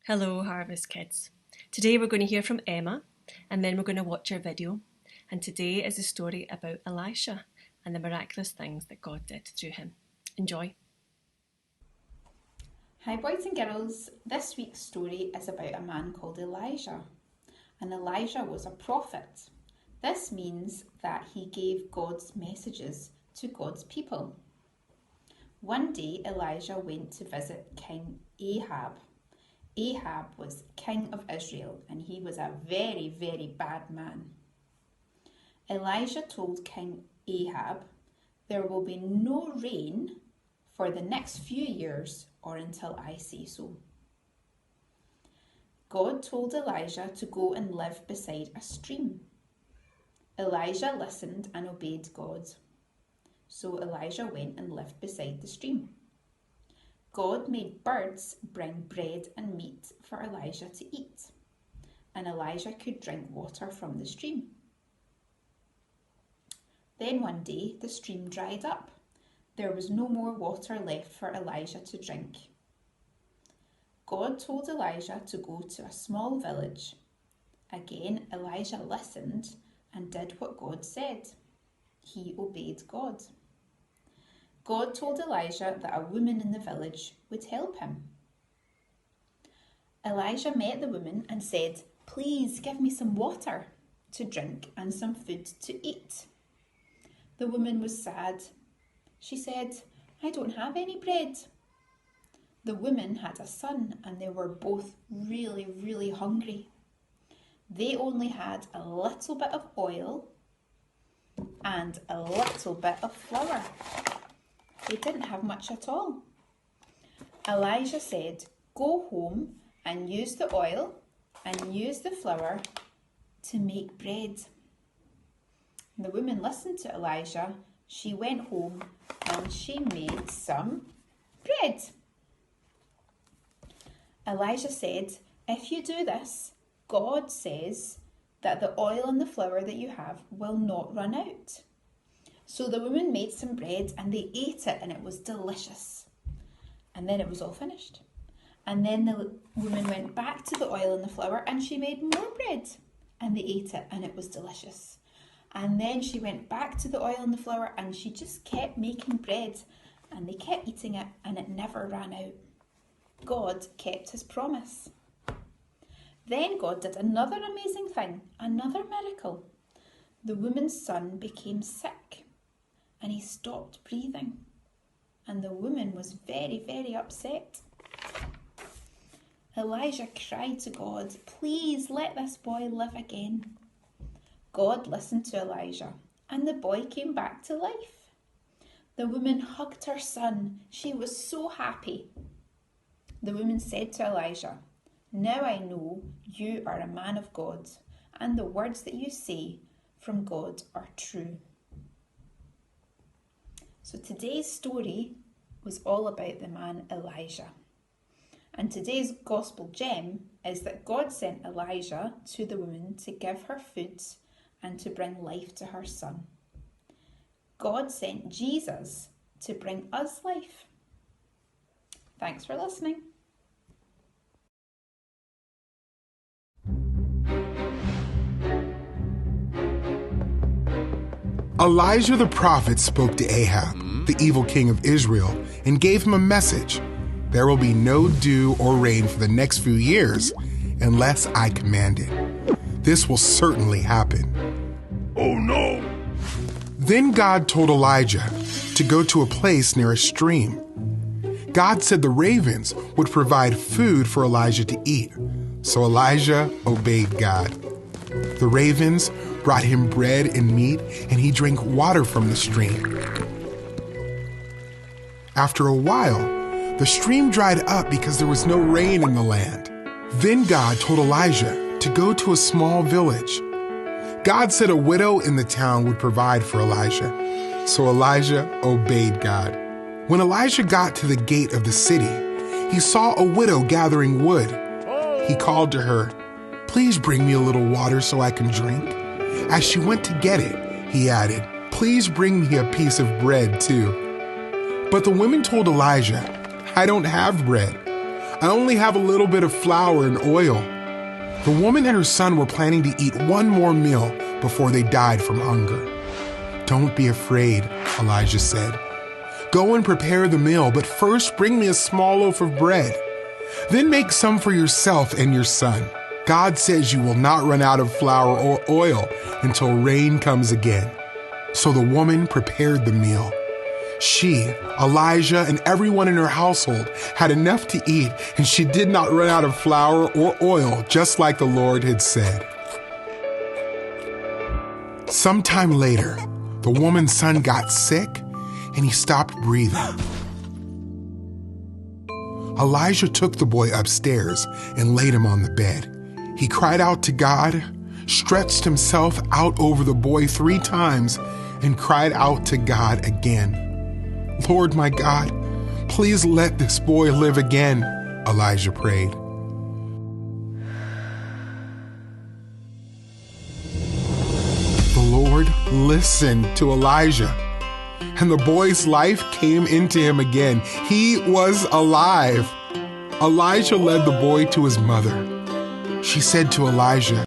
Hello, Harvest Kids. Today we're going to hear from Emma and then we're going to watch her video. And today is a story about Elisha and the miraculous things that God did through him. Enjoy. Hi boys and girls, this week's story is about a man called Elijah. And Elijah was a prophet. This means that he gave God's messages to God's people. One day Elijah went to visit King Ahab. Ahab was king of Israel and he was a very, very bad man. Elijah told King Ahab, "There will be no rain for the next few years or until I say so." God told Elijah to go and live beside a stream. Elijah listened and obeyed God. So Elijah went and lived beside the stream. God made birds bring bread and meat for Elijah to eat, and Elijah could drink water from the stream. Then one day the stream dried up. There was no more water left for Elijah to drink. God told Elijah to go to a small village. Again, Elijah listened and did what God said. He obeyed God. God told Elijah that a woman in the village would help him. Elijah met the woman and said, "Please give me some water to drink and some food to eat." The woman was sad. She said, "I don't have any bread." The woman had a son and they were both really, really hungry. They only had a little bit of oil and a little bit of flour. They didn't have much at all. Elijah said, "Go home and use the oil and use the flour to make bread." The woman listened to Elijah. She went home and she made some bread. Elijah said, "If you do this, God says that the oil and the flour that you have will not run out." So the woman made some bread and they ate it and it was delicious. And then it was all finished. And then the woman went back to the oil and the flour and she made more bread and they ate it and it was delicious. And then she went back to the oil and the flour and she just kept making bread and they kept eating it and it never ran out. God kept his promise. Then God did another amazing thing, another miracle. The woman's son became sick and he stopped breathing. And the woman was very, very upset. Elijah cried to God, "Please let this boy live again." God listened to Elijah and the boy came back to life. The woman hugged her son. She was so happy. The woman said to Elijah, "Now I know you are a man of God and the words that you say from God are true." So today's story was all about the man Elijah. And today's gospel gem is that God sent Elijah to the woman to give her food and to bring life to her son. God sent Jesus to bring us life. Thanks for listening. Elijah the prophet spoke to Ahab, the evil king of Israel, and gave him a message. There will be no dew or rain for the next few years unless I command it. This will certainly happen. Oh no! Then God told Elijah to go to a place near a stream. God said the ravens would provide food for Elijah to eat, so Elijah obeyed God. The ravens brought him bread and meat, and he drank water from the stream. After a while, the stream dried up because there was no rain in the land. Then God told Elijah to go to a small village. God said a widow in the town would provide for Elijah, so Elijah obeyed God. When Elijah got to the gate of the city, he saw a widow gathering wood. He called to her, "Please bring me a little water so I can drink." As she went to get it, he added, "Please bring me a piece of bread too." But the women told Elijah, "I don't have bread. I only have a little bit of flour and oil." The woman and her son were planning to eat one more meal before they died from hunger. "Don't be afraid," Elijah said. "Go and prepare the meal, but first bring me a small loaf of bread. Then make some for yourself and your son. God says you will not run out of flour or oil until rain comes again." So the woman prepared the meal. She, Elijah, and everyone in her household had enough to eat, and she did not run out of flour or oil, just like the Lord had said. Sometime later, the woman's son got sick, and he stopped breathing. Elijah took the boy upstairs and laid him on the bed. He cried out to God, stretched himself out over the boy 3 times, and cried out to God again. "Lord my God, please let this boy live again," Elijah prayed. The Lord listened to Elijah, and the boy's life came into him again. He was alive. Elijah led the boy to his mother. She said to Elijah,